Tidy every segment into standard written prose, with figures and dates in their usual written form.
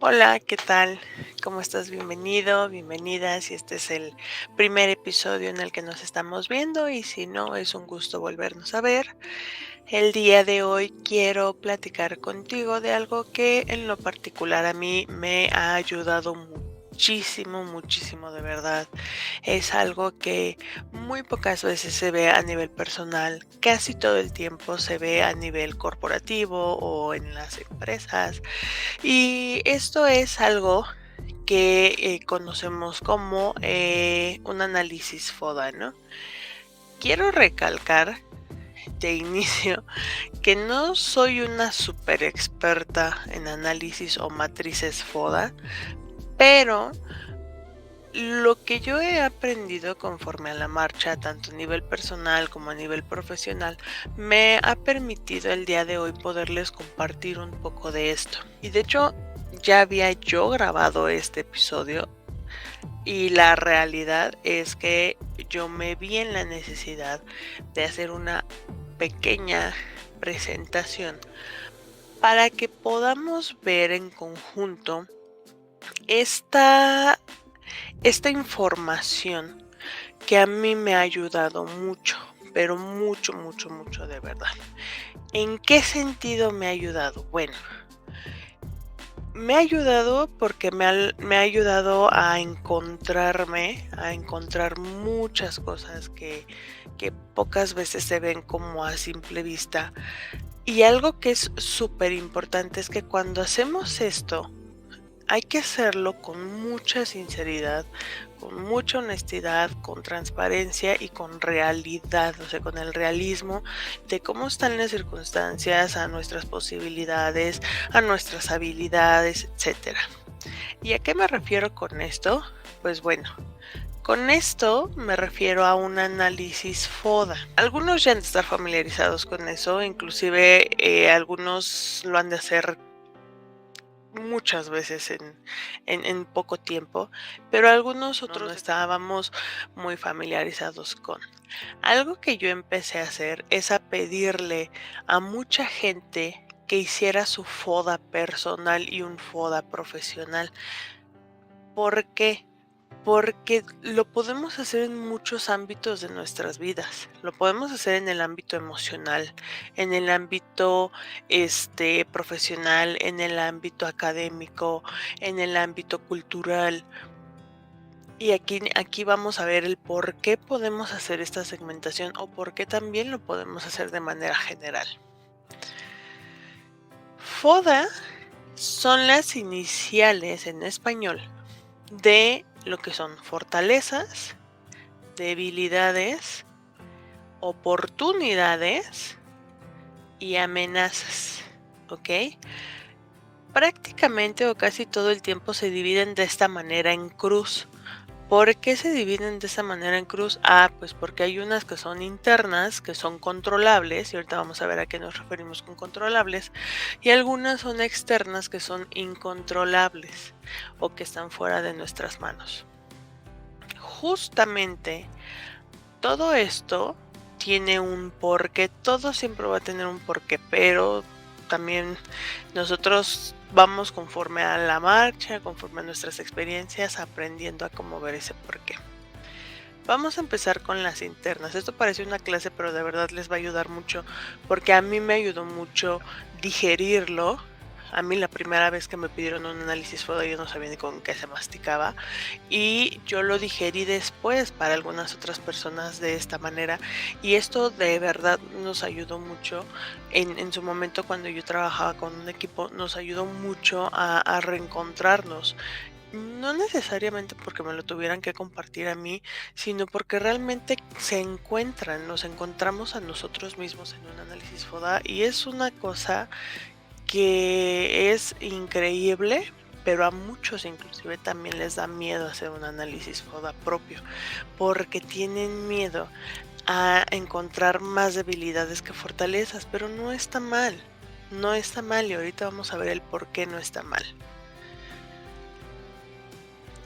Hola, ¿qué tal? ¿Cómo estás? Bienvenido, bienvenida. Si este es el primer episodio en el que nos estamos viendo y si no, es un gusto volvernos a ver. El día de hoy quiero platicar contigo de algo que en lo particular a mí me ha ayudado muchísimo, muchísimo de verdad. Es algo que muy pocas veces se ve a nivel personal, casi todo el tiempo se ve a nivel corporativo o en las empresas. Y esto es algo que conocemos como un análisis FODA, ¿no? Quiero recalcar de inicio que no soy una super experta en análisis o matrices FODA, pero lo que yo he aprendido conforme a la marcha, tanto a nivel personal como a nivel profesional, me ha permitido el día de hoy poderles compartir un poco de esto. Y de hecho, ya había yo grabado este episodio y la realidad es que yo me vi en la necesidad de hacer una pequeña presentación para que podamos ver en conjunto esta información que a mí me ha ayudado mucho, pero mucho, mucho, mucho de verdad. ¿En qué sentido me ha ayudado? Bueno, me ha ayudado porque me ha ayudado a encontrarme, a encontrar muchas cosas que pocas veces se ven como a simple vista. Y algo que es súper importante es que cuando hacemos esto, hay que hacerlo con mucha sinceridad, con mucha honestidad, con transparencia y con realidad, o sea, con el realismo de cómo están las circunstancias, a nuestras posibilidades, a nuestras habilidades, etcétera. ¿Y a qué me refiero con esto? Pues bueno, con esto me refiero a un análisis FODA. Algunos ya han de estar familiarizados con eso, inclusive algunos lo han de hacer muchas veces en poco tiempo, pero algunos otros no estábamos muy familiarizados con. Algo que yo empecé a hacer es a pedirle a mucha gente que hiciera su FODA personal y un FODA profesional. ¿Por qué? Porque lo podemos hacer en muchos ámbitos de nuestras vidas. Lo podemos hacer en el ámbito emocional, en el ámbito profesional, en el ámbito académico, en el ámbito cultural. Y aquí vamos a ver el por qué podemos hacer esta segmentación o por qué también lo podemos hacer de manera general. FODA son las iniciales en español de lo que son fortalezas, debilidades, oportunidades y amenazas, ¿ok? Prácticamente o casi todo el tiempo se dividen de esta manera en cruz. ¿Por qué se dividen de esta manera en cruz? Pues porque hay unas que son internas, que son controlables, y ahorita vamos a ver a qué nos referimos con controlables, y algunas son externas que son incontrolables o que están fuera de nuestras manos. Justamente todo esto tiene un porqué, todo siempre va a tener un porqué, pero también nosotros vamos conforme a la marcha, conforme a nuestras experiencias, aprendiendo a cómo ver ese porqué. Vamos a empezar con las internas. Esto parece una clase, pero de verdad les va a ayudar mucho, porque a mí me ayudó mucho digerirlo. A mí la primera vez que me pidieron un análisis FODA yo no sabía ni con qué se masticaba y yo lo digerí después para algunas otras personas de esta manera y esto de verdad nos ayudó mucho en su momento cuando yo trabajaba con un equipo, nos ayudó mucho a reencontrarnos. No necesariamente porque me lo tuvieran que compartir a mí, sino porque realmente nos encontramos a nosotros mismos en un análisis FODA y es una cosa que es increíble, pero a muchos inclusive también les da miedo hacer un análisis FODA propio, porque tienen miedo a encontrar más debilidades que fortalezas, pero no está mal, no está mal y ahorita vamos a ver el por qué no está mal.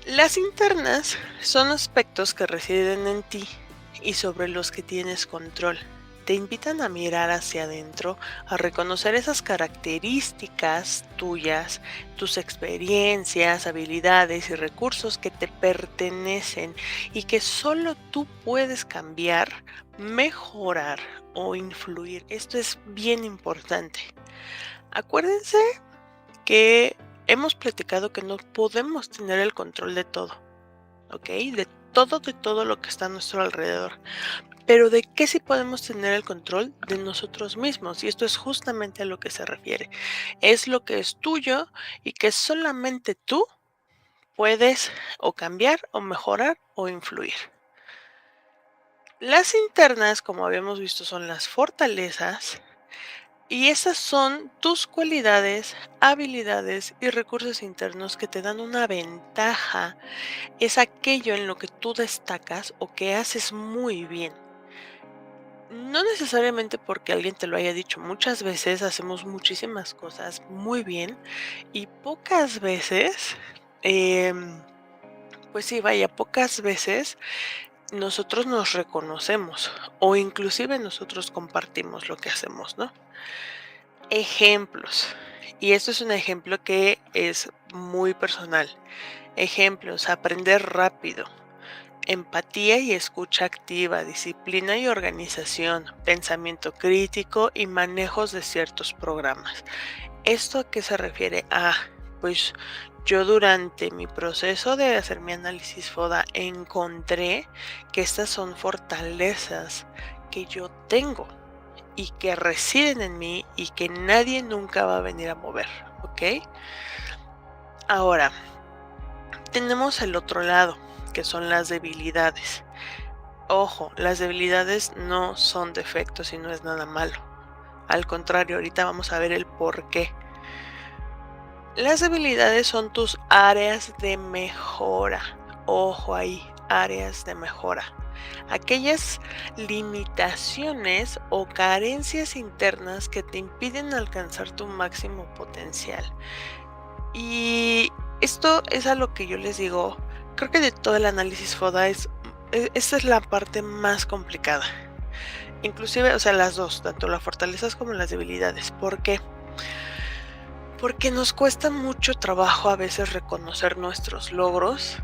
Las internas son aspectos que residen en ti y sobre los que tienes control. te invitan a mirar hacia adentro, a reconocer esas características tuyas, tus experiencias, habilidades y recursos que te pertenecen y que solo tú puedes cambiar, mejorar o influir. Esto es bien importante. Acuérdense que hemos platicado que no podemos tener el control de todo, ¿ok? De todo lo que está a nuestro alrededor. Pero ¿de qué sí podemos tener el control? De nosotros mismos. Y esto es justamente a lo que se refiere. Es lo que es tuyo y que solamente tú puedes o cambiar o mejorar o influir. Las internas, como habíamos visto, son las fortalezas. Y esas son tus cualidades, habilidades y recursos internos que te dan una ventaja. Es aquello en lo que tú destacas o que haces muy bien. No necesariamente porque alguien te lo haya dicho. Muchas veces hacemos muchísimas cosas muy bien y pocas veces, pues sí, vaya, pocas veces nosotros nos reconocemos o inclusive nosotros compartimos lo que hacemos, ¿no? Ejemplos. Y esto es un ejemplo que es muy personal. Ejemplos: aprender rápido, empatía y escucha activa, disciplina y organización, pensamiento crítico y manejos de ciertos programas. ¿Esto a qué se refiere? Pues yo durante mi proceso de hacer mi análisis FODA encontré que estas son fortalezas que yo tengo y que residen en mí y que nadie nunca va a venir a mover, ¿ok? Ahora, tenemos el otro lado, que son las debilidades. Ojo, las debilidades no son defectos y no es nada malo. Al contrario, ahorita vamos a ver el por qué. Las debilidades son tus áreas de mejora. Ojo ahí, áreas de mejora. Aquellas limitaciones o carencias internas que te impiden alcanzar tu máximo potencial. Y esto es a lo que yo les digo, creo que de todo el análisis FODA esta es la parte más complicada. Inclusive, o sea, las dos, tanto las fortalezas como las debilidades. ¿Por qué? Porque nos cuesta mucho trabajo a veces reconocer nuestros logros,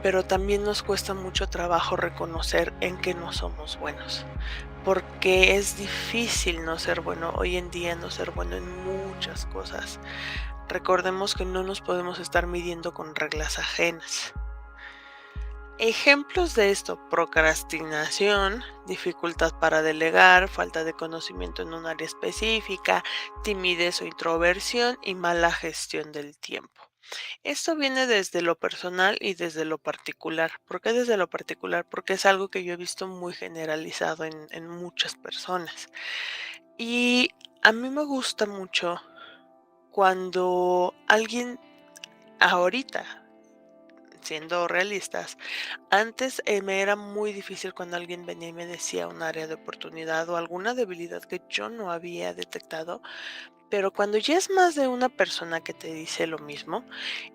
pero también nos cuesta mucho trabajo reconocer en qué no somos buenos. Porque es difícil no ser bueno hoy en día, no ser bueno en muchas cosas. Recordemos que no nos podemos estar midiendo con reglas ajenas. Ejemplos de esto: procrastinación, dificultad para delegar, falta de conocimiento en un área específica, timidez o introversión y mala gestión del tiempo. Esto viene desde lo personal y desde lo particular. ¿Por qué desde lo particular? Porque es algo que yo he visto muy generalizado en muchas personas. Y a mí me gusta mucho cuando alguien, ahorita, siendo realistas, antes me era muy difícil cuando alguien venía y me decía un área de oportunidad o alguna debilidad que yo no había detectado, pero cuando ya es más de una persona que te dice lo mismo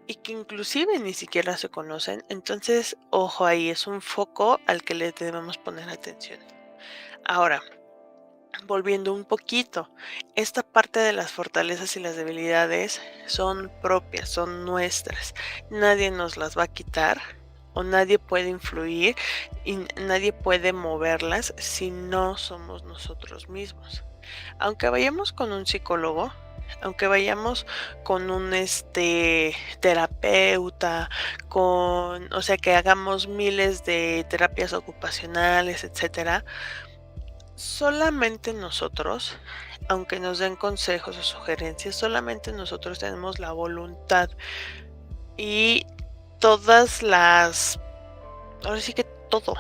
y que inclusive ni siquiera se conocen, entonces, ojo ahí, es un foco al que le debemos poner atención. Ahora, volviendo un poquito, esta parte de las fortalezas y las debilidades son propias, son nuestras. Nadie nos las va a quitar o nadie puede influir y nadie puede moverlas si no somos nosotros mismos. Aunque vayamos con un psicólogo, aunque vayamos con un terapeuta, o sea, que hagamos miles de terapias ocupacionales, etcétera, solamente nosotros, aunque nos den consejos o sugerencias, solamente nosotros tenemos la voluntad y ahora sí que todo,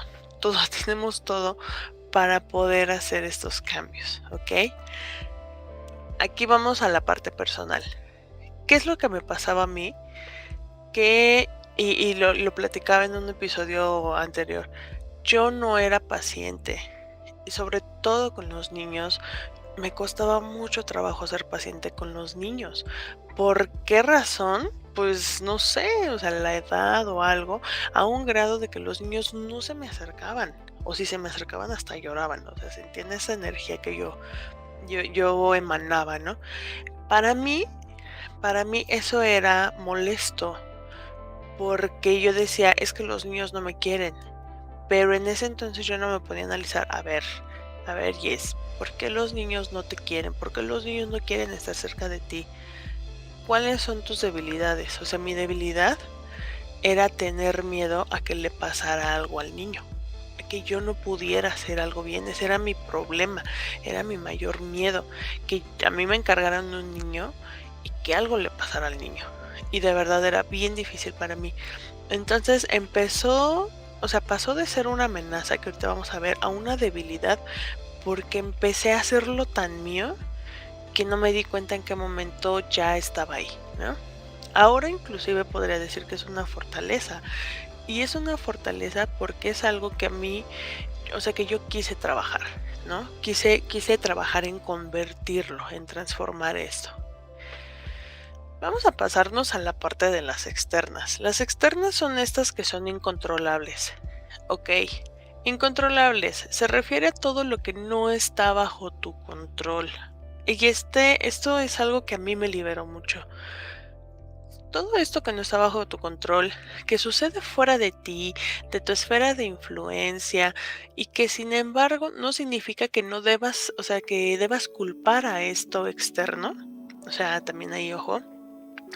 tenemos todo para poder hacer estos cambios, ¿ok? Aquí vamos a la parte personal. ¿Qué es lo que me pasaba a mí? Y lo platicaba en un episodio anterior. Yo no era paciente. Y sobre todo con los niños, me costaba mucho trabajo ser paciente con los niños. ¿Por qué razón? Pues no sé, o sea, la edad o algo, a un grado de que los niños no se me acercaban o si se me acercaban hasta lloraban, o sea, sentían esa energía que yo emanaba, ¿no? Para mí, para mí eso era molesto, porque yo decía, es que los niños no me quieren, pero en ese entonces yo no me podía analizar, a ver, Jess, ¿por qué los niños no te quieren? ¿Por qué los niños no quieren estar cerca de ti? ¿Cuáles son tus debilidades? O sea, mi debilidad era tener miedo a que le pasara algo al niño, a que yo no pudiera hacer algo bien. Ese era mi problema, era mi mayor miedo, que a mí me encargaran de un niño y que algo le pasara al niño. Y de verdad era bien difícil para mí. Entonces empezó, o sea, pasó de ser una amenaza, que ahorita vamos a ver, a una debilidad, porque empecé a hacerlo tan mío que no me di cuenta en qué momento ya estaba ahí, ¿no? Ahora inclusive podría decir que es una fortaleza, y es una fortaleza porque es algo que a mí, o sea, que yo quise trabajar, ¿no? Quise trabajar en convertirlo, en transformar esto. Vamos a pasarnos a la parte de las externas. Las externas son estas que son incontrolables. Ok, incontrolables se refiere a todo lo que no está bajo tu control. Y esto es algo que a mí me liberó mucho. Todo esto que no está bajo tu control, que sucede fuera de ti, de tu esfera de influencia, y que sin embargo no significa que no debas, o sea, que debas culpar a esto externo. O sea, también hay ojo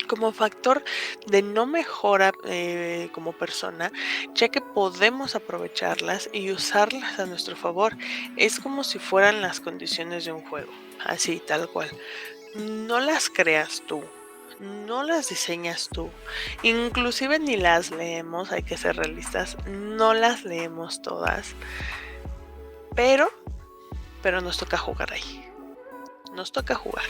como factor de no mejora como persona, ya que podemos aprovecharlas y usarlas a nuestro favor. Es como si fueran las condiciones de un juego, así tal cual. No las creas tú, no las diseñas tú, inclusive ni las leemos, hay que ser realistas, no las leemos todas, pero nos toca jugar ahí, nos toca jugar.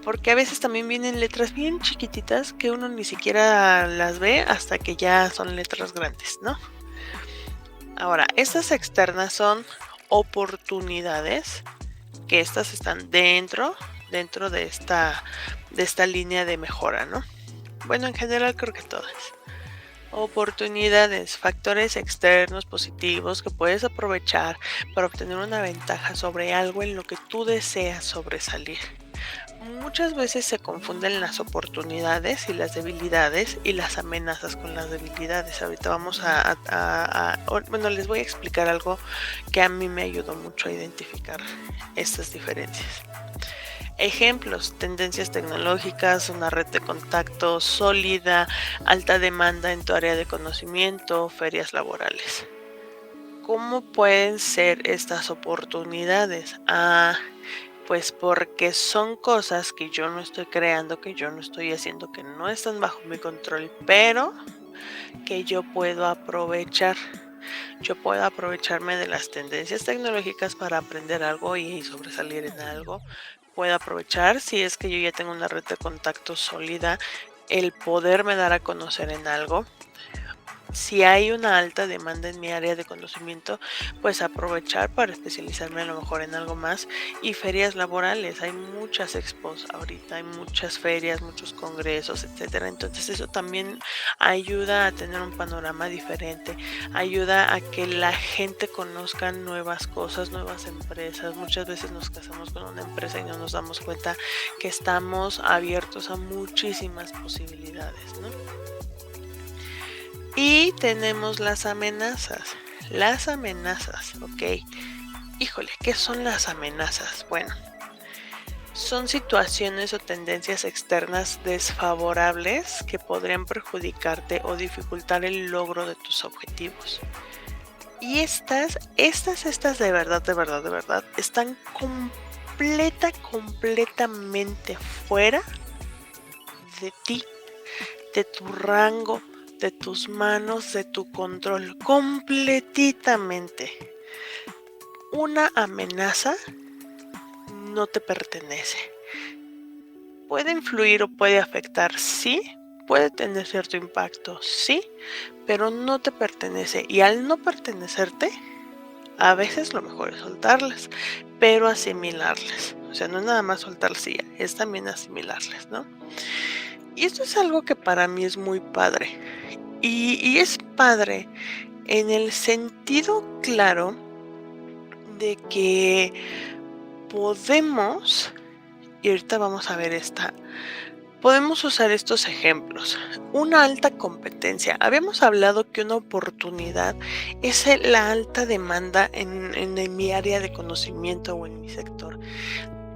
Porque a veces también vienen letras bien chiquititas que uno ni siquiera las ve hasta que ya son letras grandes, ¿no? Ahora, estas externas son oportunidades, que estas están dentro de esta línea de mejora, ¿no? Bueno, en general creo que todas. Oportunidades, factores externos positivos que puedes aprovechar para obtener una ventaja sobre algo en lo que tú deseas sobresalir. Muchas veces se confunden las oportunidades y las debilidades y las amenazas con las debilidades. Ahorita vamos bueno, les voy a explicar algo que a mí me ayudó mucho a identificar estas diferencias. Ejemplos: tendencias tecnológicas, una red de contactos sólida, alta demanda en tu área de conocimiento, ferias laborales. ¿Cómo pueden ser estas oportunidades? Pues porque son cosas que yo no estoy creando, que yo no estoy haciendo, que no están bajo mi control, pero que yo puedo aprovechar. Yo puedo aprovecharme de las tendencias tecnológicas para aprender algo y sobresalir en algo. Puedo aprovechar, si es que yo ya tengo una red de contactos sólida, el poderme dar a conocer en algo. Si hay una alta demanda en mi área de conocimiento, pues aprovechar para especializarme a lo mejor en algo más. Y ferias laborales, hay muchas expos ahorita, hay muchas ferias, muchos congresos, etcétera. Entonces eso también ayuda a tener un panorama diferente, ayuda a que la gente conozca nuevas cosas, nuevas empresas. Muchas veces nos casamos con una empresa y no nos damos cuenta que estamos abiertos a muchísimas posibilidades, ¿no? Y tenemos las amenazas. Las amenazas, ok. Híjole, ¿qué son las amenazas? Bueno, son situaciones o tendencias externas desfavorables que podrían perjudicarte o dificultar el logro de tus objetivos. Y estas de verdad, están completamente fuera de ti, de tu rango, de tus manos, de tu control, completamente. Una amenaza no te pertenece. Puede influir o puede afectar, sí, puede tener cierto impacto, sí, pero no te pertenece. Y al no pertenecerte, a veces lo mejor es soltarlas, pero asimilarlas. O sea, no es nada más soltarlas y ya, es también asimilarlas, ¿no? Y esto es algo que para mí es muy padre. Y es padre en el sentido claro de que podemos, y ahorita vamos a ver podemos usar estos ejemplos. Una alta competencia. Habíamos hablado que una oportunidad es la alta demanda en mi área de conocimiento o en mi sector.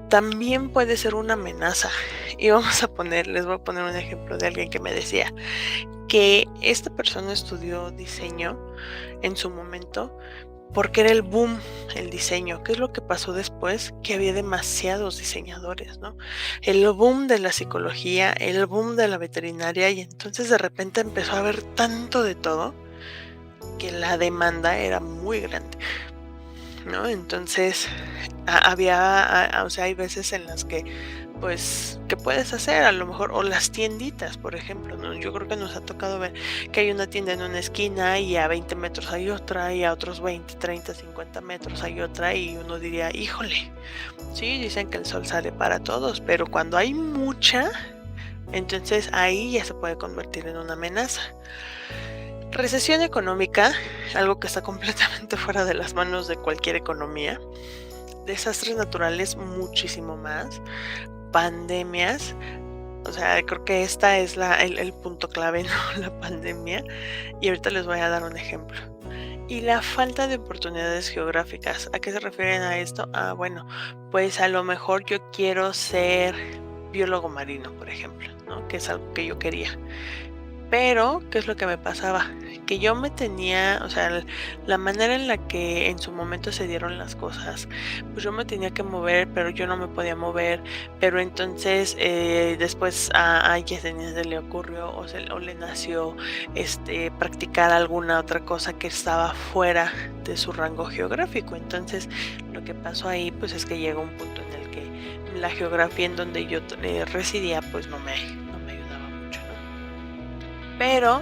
También puede ser una amenaza. Y les voy a poner un ejemplo de alguien que me decía que esta persona estudió diseño en su momento porque era el boom, el diseño. ¿Qué es lo que pasó después? Que había demasiados diseñadores, ¿no? El boom de la psicología, el boom de la veterinaria, y entonces de repente empezó a haber tanto de todo que la demanda era muy grande, ¿no? Entonces hay veces en las que pues, ¿qué puedes hacer? A lo mejor, o las tienditas, por ejemplo, ¿no? Yo creo que nos ha tocado ver que hay una tienda en una esquina y a 20 metros hay otra, y a otros 20, 30, 50 metros hay otra, y uno diría, híjole, sí, dicen que el sol sale para todos, pero cuando hay mucha, entonces ahí ya se puede convertir en una amenaza. Recesión económica, algo que está completamente fuera de las manos de cualquier economía. Desastres naturales, muchísimo más. Pandemias, o sea, creo que esta es el punto clave, ¿no? La pandemia. Y ahorita les voy a dar un ejemplo. Y la falta de oportunidades geográficas. ¿A qué se refieren a esto? Bueno, pues a lo mejor yo quiero ser biólogo marino, por ejemplo, ¿no? Que es algo que yo quería. Pero, ¿qué es lo que me pasaba? Que yo o sea, la manera en la que en su momento se dieron las cosas, pues yo me tenía que mover, pero yo no me podía mover, pero entonces después a Yesenia se le ocurrió o le nació practicar alguna otra cosa que estaba fuera de su rango geográfico. Entonces, lo que pasó ahí, pues es que llegó un punto en el que la geografía en donde yo residía, pues no me ayudaba mucho, ¿no? Pero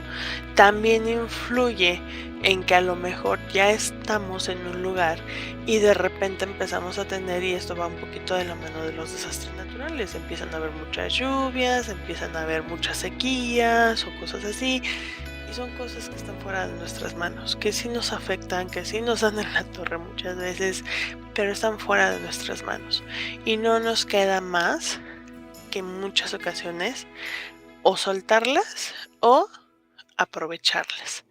también influye en que a lo mejor ya estamos en un lugar y de repente empezamos a tener, y esto va un poquito de la mano de los desastres naturales, empiezan a haber muchas lluvias, empiezan a haber muchas sequías o cosas así, y son cosas que están fuera de nuestras manos, que sí nos afectan, que sí nos dan en la torre muchas veces, pero están fuera de nuestras manos y no nos queda más que en muchas ocasiones o soltarlas o aprovecharlas.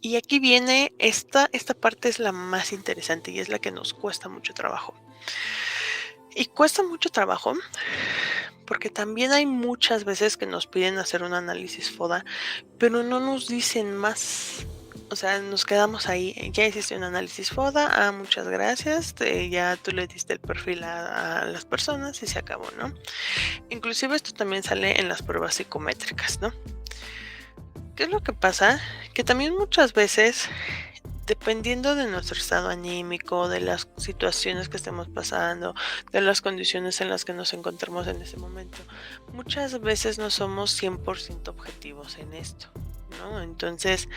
Y aquí viene esta parte, es la más interesante y es la que nos cuesta mucho trabajo. Y cuesta mucho trabajo porque también hay muchas veces que nos piden hacer un análisis FODA, pero no nos dicen más. O sea, nos quedamos ahí, ya hiciste un análisis FODA, muchas gracias, ya tú le diste el perfil a las personas y se acabó, ¿no? Inclusive esto también sale en las pruebas psicométricas, ¿no? ¿Qué es lo que pasa? Que también muchas veces, dependiendo de nuestro estado anímico, de las situaciones que estemos pasando, de las condiciones en las que nos encontramos en ese momento, muchas veces no somos 100% objetivos en esto, ¿no? Entonces,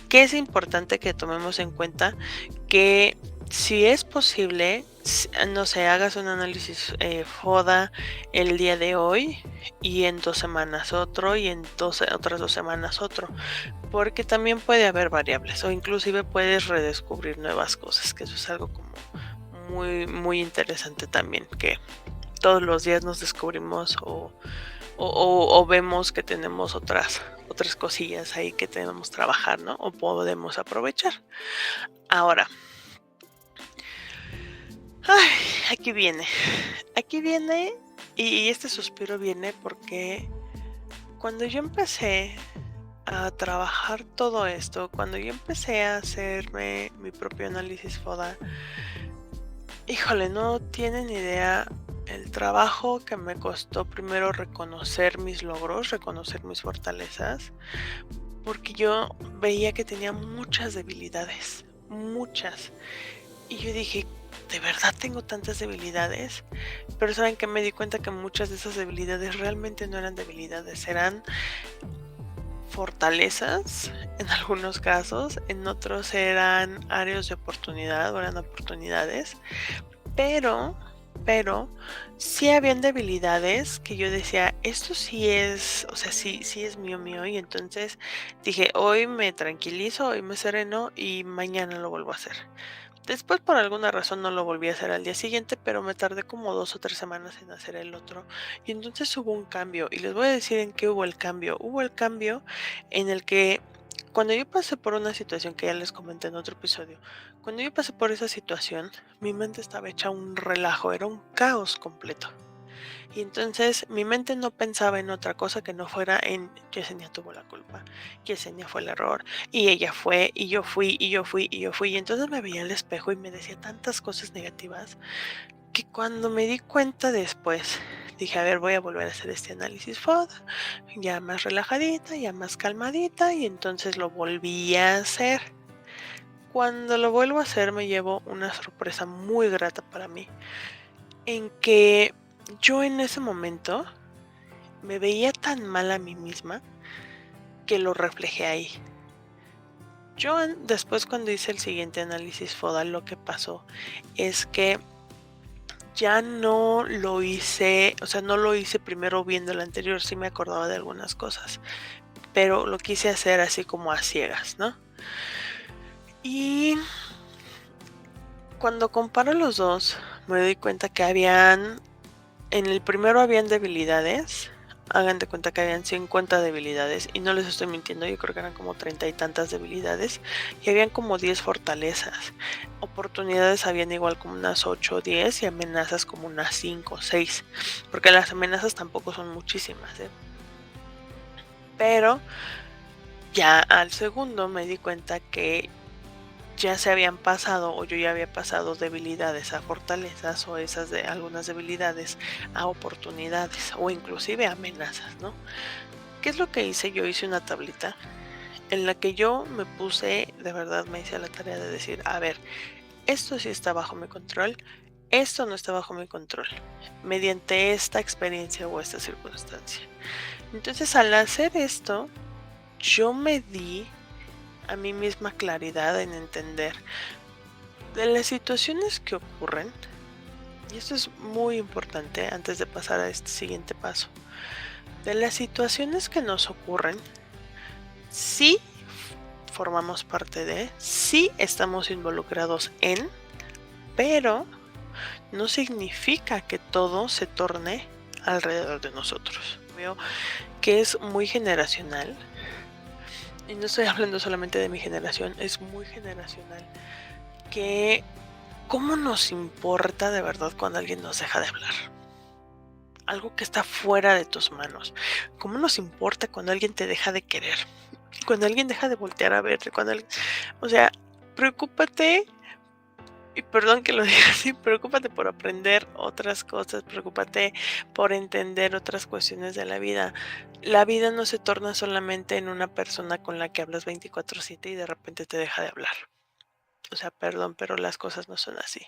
¿qué es importante que tomemos en cuenta? Que si es posible, no sé, hagas un análisis FODA el día de hoy y en 2 semanas otro y en otras 2 semanas otro, porque también puede haber variables o inclusive puedes redescubrir nuevas cosas, que eso es algo como muy, muy interesante también, que todos los días nos descubrimos o vemos que tenemos otras cosillas ahí que tenemos que trabajar, ¿no? O podemos aprovechar. Ahora, aquí viene, y este suspiro viene porque cuando yo empecé a trabajar todo esto, cuando yo empecé a hacerme mi propio análisis FODA, híjole, no tienen idea el trabajo que me costó primero reconocer mis logros, reconocer mis fortalezas, porque yo veía que tenía muchas debilidades, muchas, y yo dije, ¿de verdad tengo tantas debilidades? Pero ¿saben qué? Me di cuenta que muchas de esas debilidades realmente no eran debilidades, eran fortalezas en algunos casos, en otros eran áreas de oportunidad o eran oportunidades, pero pero sí habían debilidades que yo decía, esto sí es, o sea, sí es mío, y entonces dije, hoy me tranquilizo, hoy me sereno y mañana lo vuelvo a hacer. Después por alguna razón no lo volví a hacer al día siguiente, pero me tardé como 2 o 3 semanas en hacer el otro. Y entonces hubo un cambio, y les voy a decir en qué hubo el cambio. Hubo el cambio en el que cuando yo pasé por una situación que ya les comenté en otro episodio, cuando yo pasé por esa situación, mi mente estaba hecha un relajo, era un caos completo. Y entonces mi mente no pensaba en otra cosa que no fuera en Yesenia tuvo la culpa, Yesenia fue el error, y ella fue, y yo fui, y yo fui, y yo fui. Y entonces me veía al espejo y me decía tantas cosas negativas que cuando me di cuenta después, dije, a ver, voy a volver a hacer este análisis FOD, ya más relajadita, ya más calmadita, y entonces lo volví a hacer. Cuando lo vuelvo a hacer me llevo una sorpresa muy grata para mí, en que yo en ese momento me veía tan mal a mí misma que lo reflejé ahí. Yo después cuando hice el siguiente análisis FODA lo que pasó es que ya no lo hice, o sea, no lo hice primero viendo el anterior, sí me acordaba de algunas cosas, pero lo quise hacer así como a ciegas, ¿no? Y cuando comparo los dos, me doy cuenta que en el primero habían debilidades. Hagan de cuenta que habían 50 debilidades y no les estoy mintiendo, yo creo que eran como 30 y tantas debilidades y habían como 10 fortalezas. Oportunidades habían igual como unas 8 o 10 y amenazas como unas 5 o 6, porque las amenazas tampoco son muchísimas, ¿eh? Pero ya al segundo me di cuenta que ya se habían pasado o yo ya había pasado debilidades a fortalezas o esas de algunas debilidades a oportunidades o inclusive amenazas, ¿no? ¿Qué es lo que hice? Yo hice una tablita en la que yo me puse, de verdad me hice la tarea de decir, a ver, esto sí está bajo mi control, esto no está bajo mi control, mediante esta experiencia o esta circunstancia. Entonces al hacer esto, yo me di a mí misma claridad en entender de las situaciones que ocurren, y esto es muy importante antes de pasar a este siguiente paso, de las situaciones que nos ocurren, sí formamos parte de, sí estamos involucrados en, pero no significa que todo se torne alrededor de nosotros. Veo que es muy generacional, y no estoy hablando solamente de mi generación, es muy generacional, que cómo nos importa de verdad cuando alguien nos deja de hablar. Algo que está fuera de tus manos. ¿Cómo nos importa cuando alguien te deja de querer? Cuando alguien deja de voltear a verte, o sea, preocúpate, y perdón que lo diga así, preocúpate por aprender otras cosas, preocúpate por entender otras cuestiones de la vida. La vida no se torna solamente en una persona con la que hablas 24/7 y de repente te deja de hablar. O sea, perdón, pero las cosas no son así.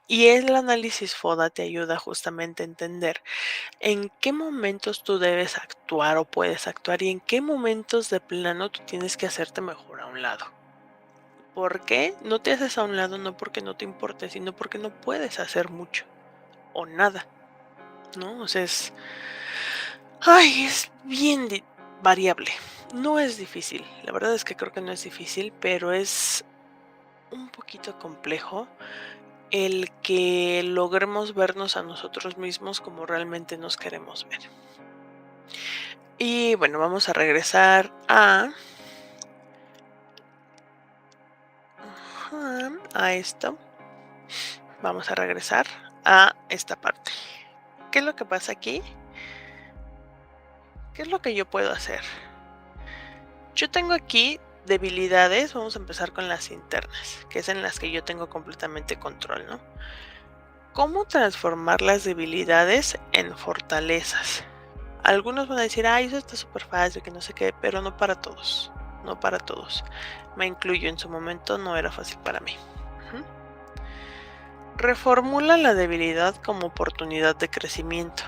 Y el análisis FODA te ayuda justamente a entender en qué momentos tú debes actuar o puedes actuar y en qué momentos de plano tú tienes que hacerte mejor a un lado. ¿Por qué no te haces a un lado? No porque no te importe, sino porque no puedes hacer mucho o nada, ¿no? O sea, es bien variable. No es difícil, la verdad es que creo que no es difícil, pero es un poquito complejo el que logremos vernos a nosotros mismos como realmente nos queremos ver. Y bueno, vamos a regresar a esto. Vamos a regresar a esta parte. ¿Qué es lo que pasa aquí? ¿Qué es lo que yo puedo hacer? Yo tengo aquí debilidades, vamos a empezar con las internas, que es en las que yo tengo completamente control, ¿no? ¿Cómo transformar las debilidades en fortalezas? Algunos van a decir, ay, eso está súper fácil, que no sé qué, pero no para todos, no para todos. Me incluyo, en su momento no era fácil para mí. Reformula la debilidad como oportunidad de crecimiento.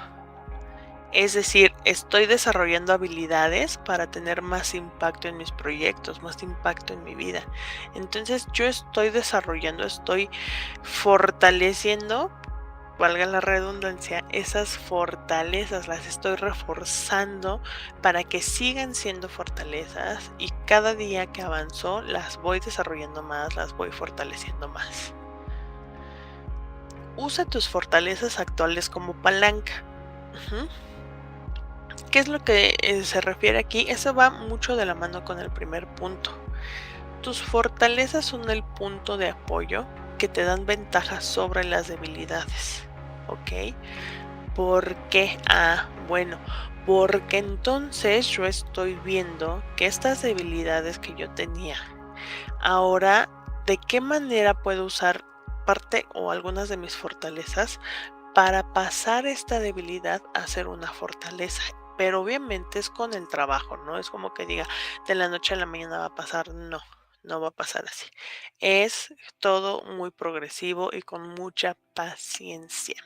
Es decir, estoy desarrollando habilidades para tener más impacto en mis proyectos, más impacto en mi vida. Entonces yo estoy desarrollando, estoy fortaleciendo valga la redundancia, esas fortalezas las estoy reforzando para que sigan siendo fortalezas y cada día que avanzo las voy desarrollando más, las voy fortaleciendo más. Usa tus fortalezas actuales como palanca. ¿Qué es lo que se refiere aquí? Eso va mucho de la mano con el primer punto. Tus fortalezas son el punto de apoyo que te dan ventajas sobre las debilidades, ¿ok? ¿Por qué? Bueno, porque entonces yo estoy viendo que estas debilidades que yo tenía, ahora, ¿de qué manera puedo usar parte o algunas de mis fortalezas para pasar esta debilidad a ser una fortaleza? Pero obviamente es con el trabajo, no es como que diga de la noche a la mañana va a pasar, no va a pasar así. Es todo muy progresivo y con mucha paciencia.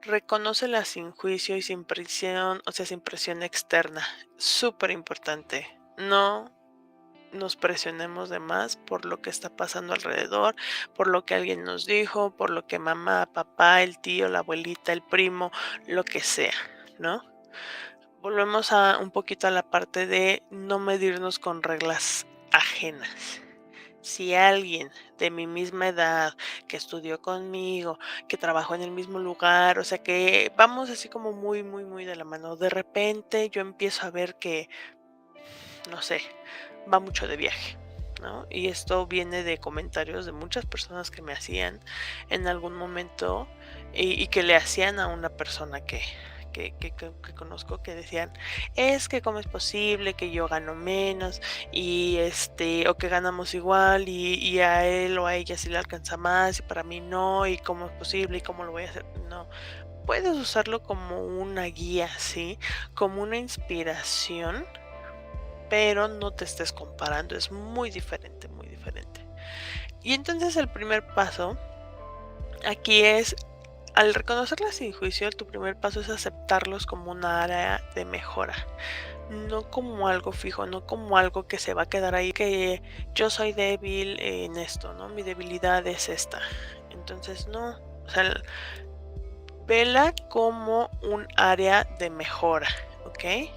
Reconócela sin juicio y sin presión, o sea, sin presión externa. Súper importante. No nos presionemos de más por lo que está pasando alrededor, por lo que alguien nos dijo, por lo que mamá, papá, el tío, la abuelita, el primo, lo que sea, ¿no? Volvemos a un poquito a la parte de no medirnos con reglas ajenas. Si alguien de mi misma edad, que estudió conmigo, que trabajó en el mismo lugar, o sea que vamos así como muy, muy, muy de la mano, de repente yo empiezo a ver que, no sé, va mucho de viaje, ¿no? Y esto viene de comentarios de muchas personas que me hacían en algún momento y que le hacían a una persona que conozco, que decían, es que cómo es posible que yo gano menos y o que ganamos igual y a él o a ella sí le alcanza más y para mí no, y cómo es posible y cómo lo voy a hacer. No, puedes usarlo como una guía, ¿sí? Como una inspiración, pero no te estés comparando, es muy diferente, muy diferente. Y entonces el primer paso aquí es, al reconocerlas sin juicio, tu primer paso es aceptarlos como una área de mejora, no como algo fijo, no como algo que se va a quedar ahí, que yo soy débil en esto, ¿no? Mi debilidad es esta. Entonces, no, o sea, vela como un área de mejora, ¿ok?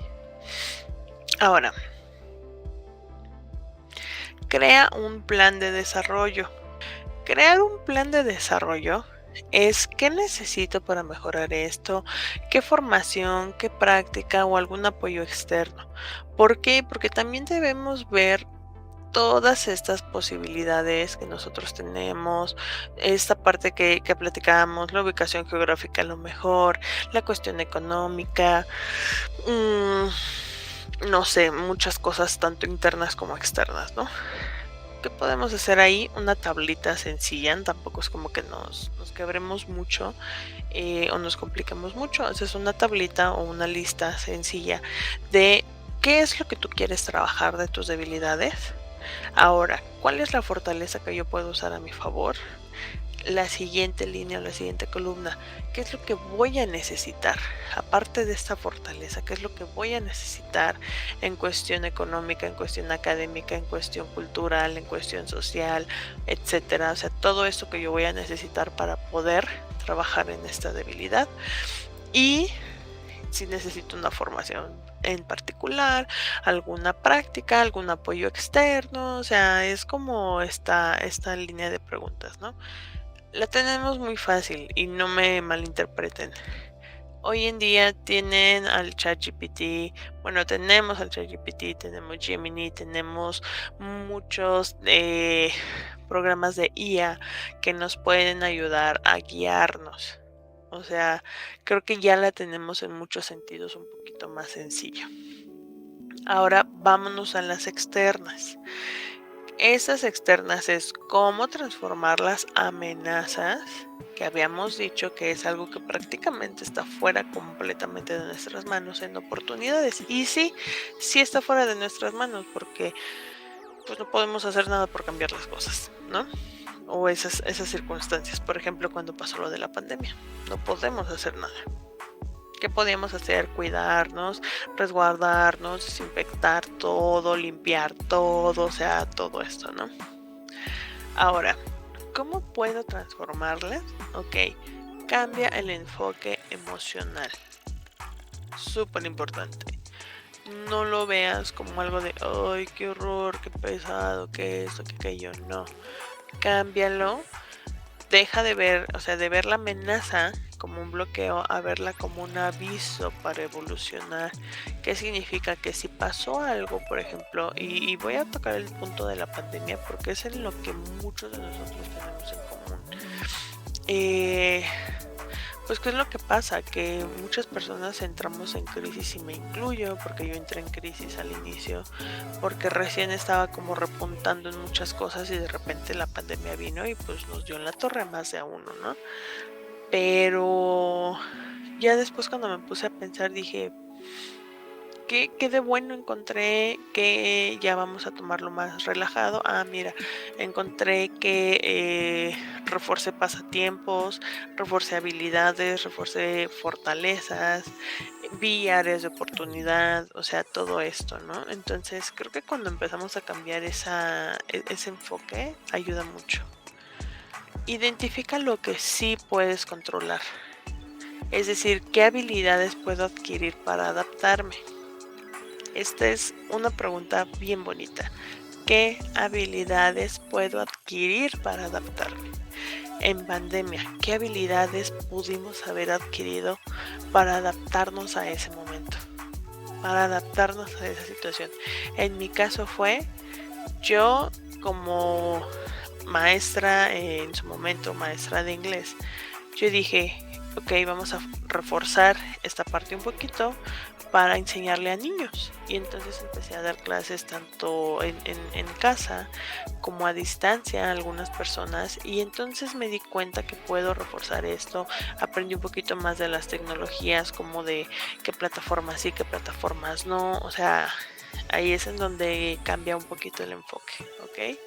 Ahora, crea un plan de desarrollo. Crear un plan de desarrollo es qué necesito para mejorar esto, qué formación, qué práctica o algún apoyo externo. ¿Por qué? Porque también debemos ver todas estas posibilidades que nosotros tenemos, esta parte que platicábamos, la ubicación geográfica a lo mejor, la cuestión económica, no sé, muchas cosas tanto internas como externas, ¿no? ¿Qué podemos hacer ahí? Una tablita sencilla, tampoco es como que nos quebremos mucho o nos compliquemos mucho. Haces una tablita o una lista sencilla de qué es lo que tú quieres trabajar de tus debilidades. Ahora, ¿cuál es la fortaleza que yo puedo usar a mi favor? La siguiente línea o la siguiente columna, ¿qué es lo que voy a necesitar? Aparte de esta fortaleza, ¿qué es lo que voy a necesitar en cuestión económica, en cuestión académica, en cuestión cultural, en cuestión social, etcétera? O sea, todo esto que yo voy a necesitar para poder trabajar en esta debilidad. Y si necesito una formación en particular, alguna práctica, algún apoyo externo, o sea, es como esta línea de preguntas, ¿no? La tenemos muy fácil y no me malinterpreten. Hoy en día tienen al ChatGPT, bueno, tenemos al ChatGPT, tenemos Gemini, tenemos muchos programas de IA que nos pueden ayudar a guiarnos. O sea, creo que ya la tenemos en muchos sentidos un poquito más sencilla. Ahora vámonos a las externas. Esas externas es cómo transformar las amenazas, que habíamos dicho que es algo que prácticamente está fuera completamente de nuestras manos, en oportunidades. Y sí está fuera de nuestras manos porque pues no podemos hacer nada por cambiar las cosas, ¿no? O esas circunstancias. Por ejemplo, cuando pasó lo de la pandemia, no podemos hacer nada. ¿Qué podíamos hacer? Cuidarnos, resguardarnos, desinfectar todo, limpiar todo, o sea, todo esto, ¿no? Ahora, ¿Cómo puedo transformarlas? Ok, cambia el enfoque emocional. Súper importante. No lo veas como algo de, ay, qué horror, qué pesado, qué esto, qué aquello. No, cámbialo. Deja de ver, o sea, de ver la amenaza como un bloqueo a verla como un aviso para evolucionar. ¿Qué significa? Que si pasó algo, por ejemplo, y voy a tocar el punto de la pandemia porque es en lo que muchos de nosotros tenemos en común. Pues qué es lo que pasa, que muchas personas entramos en crisis y me incluyo porque yo entré en crisis al inicio porque recién estaba como repuntando en muchas cosas y de repente la pandemia vino y pues nos dio en la torre a más de a uno, ¿no? Pero ya después cuando me puse a pensar dije, ¿qué de bueno encontré? Que ya vamos a tomarlo más relajado. Ah, mira, encontré que reforcé pasatiempos, reforcé habilidades, reforcé fortalezas, vi áreas de oportunidad, o sea, todo esto, ¿no? Entonces creo que cuando empezamos a cambiar ese enfoque ayuda mucho. Identifica lo que sí puedes controlar. Es decir, ¿qué habilidades puedo adquirir para adaptarme? Esta es una pregunta bien bonita. ¿Qué habilidades puedo adquirir para adaptarme? En pandemia, ¿qué habilidades pudimos haber adquirido para adaptarnos a ese momento? Para adaptarnos a esa situación. En mi caso fue, yo como maestra, en su momento maestra de inglés, yo dije, ok, vamos a reforzar esta parte un poquito para enseñarle a niños. Y entonces empecé a dar clases tanto en casa como a distancia a algunas personas. Y entonces me di cuenta que puedo reforzar esto. Aprendí un poquito más de las tecnologías, como de qué plataformas sí, qué plataformas no. O sea, ahí es en donde cambia un poquito el enfoque, ¿ok?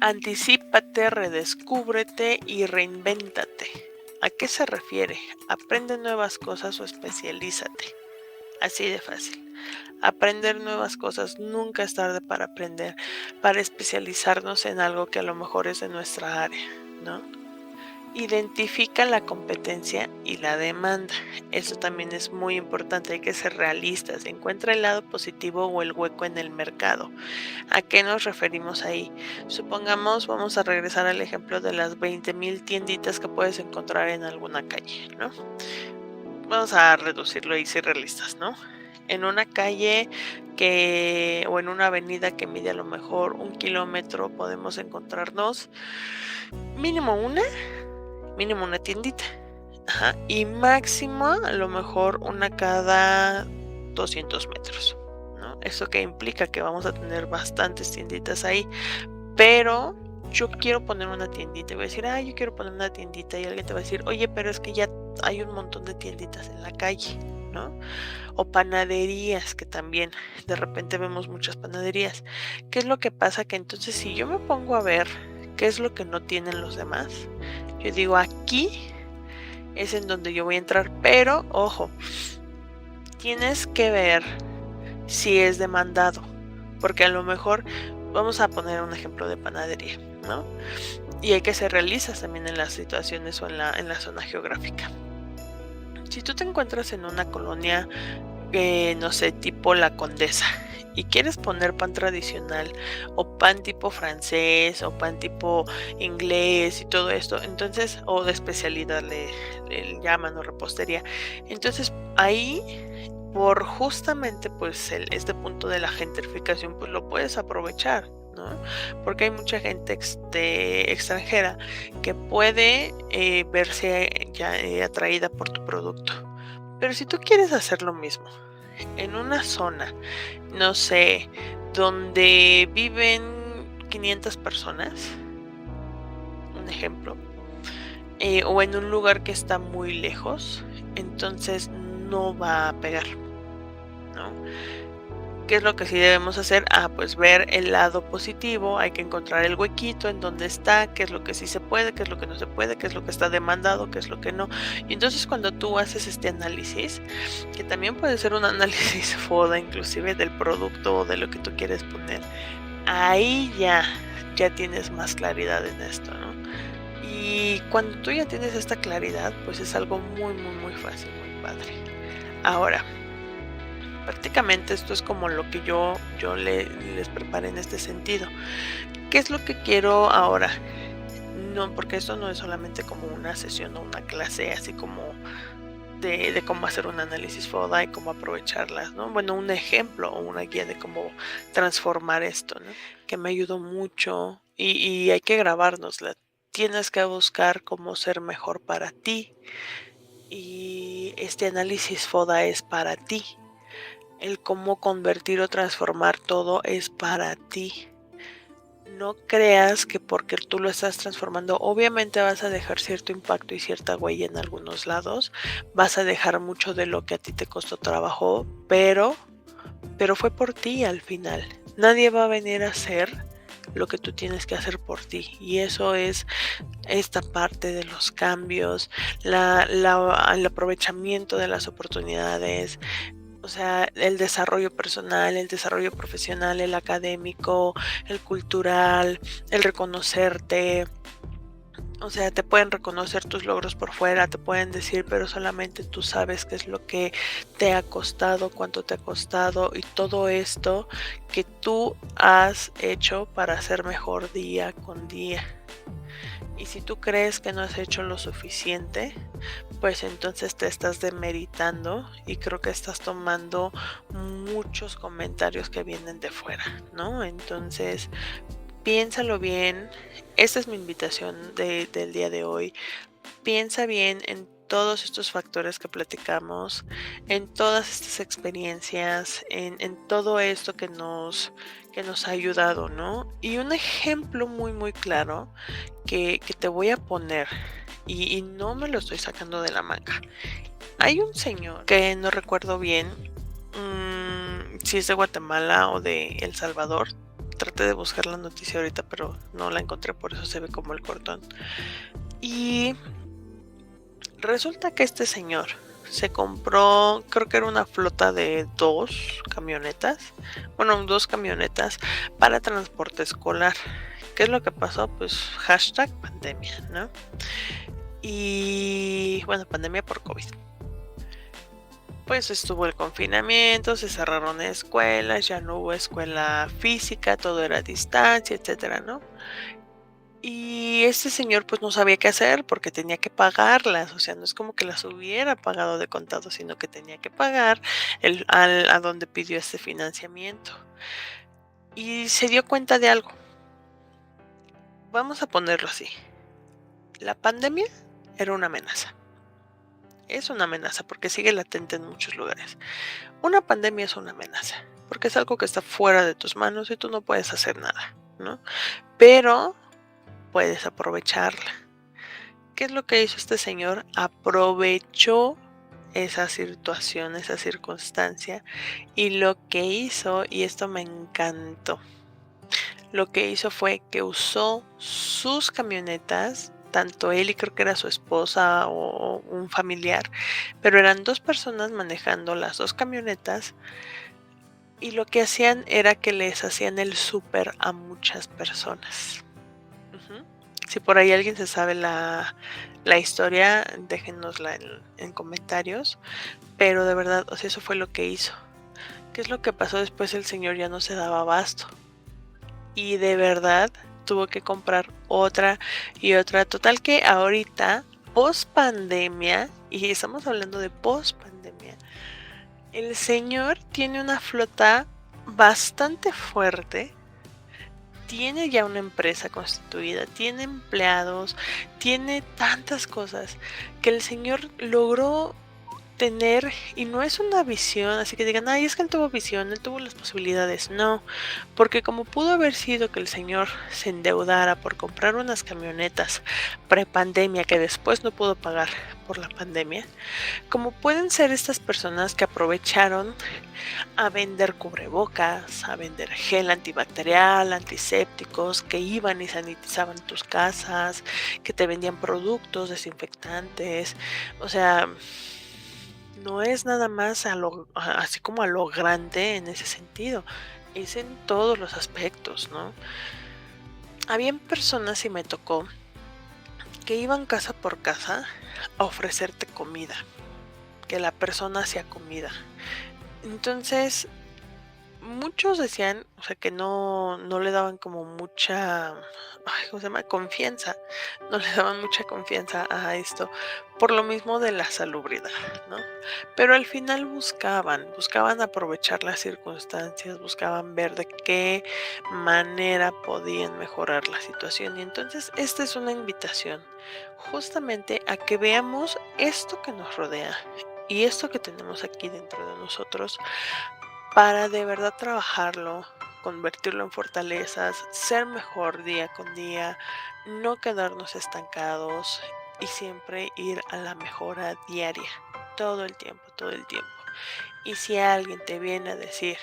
Anticípate, redescúbrete y reinvéntate. ¿A qué se refiere? Aprende nuevas cosas o especialízate. Así de fácil. Aprender nuevas cosas, nunca es tarde para aprender, para especializarnos en algo que a lo mejor es de nuestra área, ¿no? Identifica la competencia y la demanda. Eso también es muy importante, hay que ser realistas. Encuentra el lado positivo o el hueco en el mercado. ¿A qué nos referimos ahí? Supongamos, vamos a regresar al ejemplo de las 20,000 tienditas que puedes encontrar en alguna calle, ¿no? Vamos a reducirlo y ser realistas, ¿no? En una calle o en una avenida que mide a lo mejor 1 kilómetro podemos encontrarnos mínimo una tiendita. Ajá. Y máximo a lo mejor una cada 200 metros, ¿no? Eso que implica que vamos a tener bastantes tienditas ahí, pero yo quiero poner una tiendita y voy a decir, yo quiero poner una tiendita y alguien te va a decir, oye, pero es que ya hay un montón de tienditas en la calle, ¿no? O panaderías, que también de repente vemos muchas panaderías. ¿Qué es lo que pasa? Que entonces si yo me pongo a ver qué es lo que no tienen los demás, yo digo, aquí es en donde yo voy a entrar, pero ojo, tienes que ver si es demandado, porque a lo mejor vamos a poner un ejemplo de panadería, ¿no? Y hay que ser realistas también en las situaciones o en la zona geográfica. Si tú te encuentras en una colonia, no sé, tipo La Condesa, y quieres poner pan tradicional o pan tipo francés o pan tipo inglés y todo esto, entonces, o de especialidad le llaman, o repostería, entonces ahí por justamente pues este punto de la gentrificación pues lo puedes aprovechar, ¿no? Porque hay mucha gente extranjera que puede verse ya atraída por tu producto. Pero si tú quieres hacer lo mismo en una zona, no sé, donde viven 500 personas, un ejemplo, o en un lugar que está muy lejos, entonces no va a pegar, ¿no? ¿Qué es lo que sí debemos hacer? Pues ver el lado positivo, hay que encontrar el huequito en donde está, qué es lo que sí se puede, qué es lo que no se puede, qué es lo que está demandado, qué es lo que no. Y entonces cuando tú haces este análisis, que también puede ser un análisis FODA inclusive del producto o de lo que tú quieres poner, ahí ya ya tienes más claridad en esto, ¿no? Y cuando tú ya tienes esta claridad, pues es algo muy, muy, muy fácil, muy padre. Ahora, prácticamente esto es como lo que yo les preparé en este sentido. ¿Qué es lo que quiero ahora? No, porque esto no es solamente como una sesión o una clase así como de cómo hacer un análisis FODA y cómo aprovecharlas, ¿no? Bueno, un ejemplo o una guía de cómo transformar esto, ¿no? Que me ayudó mucho y hay que grabárnosla. Tienes que buscar cómo ser mejor para ti y este análisis FODA es para ti. El cómo convertir o transformar todo es para ti. No creas que porque tú lo estás transformando, obviamente vas a dejar cierto impacto y cierta huella en algunos lados, vas a dejar mucho de lo que a ti te costó trabajo, pero fue por ti al final. Nadie va a venir a hacer lo que tú tienes que hacer por ti, y eso es esta parte de los cambios, el aprovechamiento de las oportunidades. O sea, el desarrollo personal, el desarrollo profesional, el académico, el cultural, el reconocerte. O sea, te pueden reconocer tus logros por fuera, te pueden decir, pero solamente tú sabes qué es lo que te ha costado, cuánto te ha costado y todo esto que tú has hecho para ser mejor día con día. Y si tú crees que no has hecho lo suficiente, pues entonces te estás demeritando y creo que estás tomando muchos comentarios que vienen de fuera, ¿no? Entonces, piénsalo bien. Esta es mi invitación del día de hoy. Piensa bien en todos estos factores que platicamos, en todas estas experiencias, en todo esto que nos ha ayudado, ¿no? Y un ejemplo muy, muy claro que te voy a poner, y no me lo estoy sacando de la manga. Hay un señor que no recuerdo bien si es de Guatemala o de El Salvador. Traté de buscar la noticia ahorita, pero no la encontré, por eso se ve como el cortón. Y resulta que este señor se compró, creo que era una flota de dos camionetas para transporte escolar. ¿Qué es lo que pasó? Pues hashtag pandemia, ¿no? Y bueno, pandemia por COVID. Pues estuvo el confinamiento, se cerraron escuelas, ya no hubo escuela física, todo era a distancia, etcétera, ¿no? Y este señor pues no sabía qué hacer porque tenía que pagarlas, o sea, no es como que las hubiera pagado de contado, sino que tenía que pagar a donde pidió este financiamiento. Y se dio cuenta de algo. Vamos a ponerlo así. La pandemia era una amenaza. Es una amenaza porque sigue latente en muchos lugares. Una pandemia es una amenaza porque es algo que está fuera de tus manos y tú no puedes hacer nada, ¿no? Pero puedes aprovecharla. ¿Qué es lo que hizo este señor? Aprovechó esa situación, esa circunstancia, y lo que hizo, y esto me encantó, lo que hizo fue que usó sus camionetas, tanto él y creo que era su esposa o un familiar, pero eran dos personas manejando las dos camionetas, y lo que hacían era que les hacían el súper a muchas personas. Si por ahí alguien se sabe la historia, déjenosla en comentarios, pero de verdad, o sea, eso fue lo que hizo. ¿Qué es lo que pasó después? El señor ya no se daba abasto y de verdad tuvo que comprar otra y otra. Total que ahorita, post pandemia, y estamos hablando de post pandemia, el señor tiene una flota bastante fuerte. Tiene ya una empresa constituida, tiene empleados, tiene tantas cosas que el señor logró tener, y no es una visión, así que digan, ay, es que él tuvo visión, él tuvo las posibilidades. No, porque como pudo haber sido que el señor se endeudara por comprar unas camionetas prepandemia que después no pudo pagar por la pandemia, como pueden ser estas personas que aprovecharon a vender cubrebocas, a vender gel antibacterial, antisépticos, que iban y sanitizaban tus casas, que te vendían productos desinfectantes. O sea, no es nada más así como a lo grande en ese sentido, es en todos los aspectos, ¿no? Habían personas, y me tocó, que iban casa por casa a ofrecerte comida, que la persona hacía comida. Entonces, muchos decían, o sea, que no le daban como mucha, ¿cómo se llama? Confianza, no le daban mucha confianza a esto, por lo mismo de la salubridad, ¿no? Pero al final buscaban aprovechar las circunstancias, buscaban ver de qué manera podían mejorar la situación. Y entonces esta es una invitación justamente a que veamos esto que nos rodea y esto que tenemos aquí dentro de nosotros para de verdad trabajarlo, convertirlo en fortalezas, ser mejor día con día, no quedarnos estancados y siempre ir a la mejora diaria, todo el tiempo, todo el tiempo. Y si alguien te viene a decir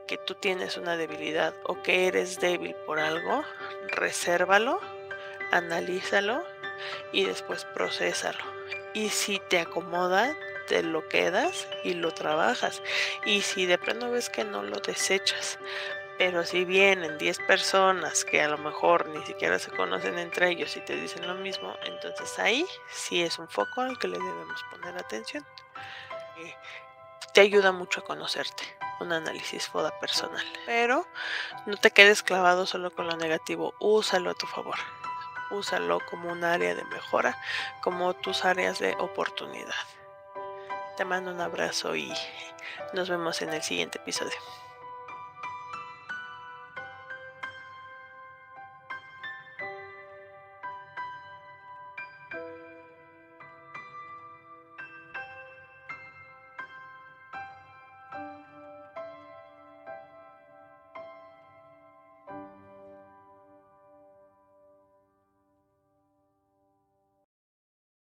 que tú tienes una debilidad o que eres débil por algo, resérvalo, analízalo y después procésalo. Y si te acomoda, te lo quedas y lo trabajas. Y si de pronto ves que no, lo desechas. Pero si vienen 10 personas que a lo mejor ni siquiera se conocen entre ellos y te dicen lo mismo, entonces ahí sí es un foco al que le debemos poner atención. Te ayuda mucho a conocerte, un análisis FODA personal. Pero no te quedes clavado solo con lo negativo, úsalo a tu favor. Úsalo como un área de mejora, como tus áreas de oportunidad. Te mando un abrazo y nos vemos en el siguiente episodio.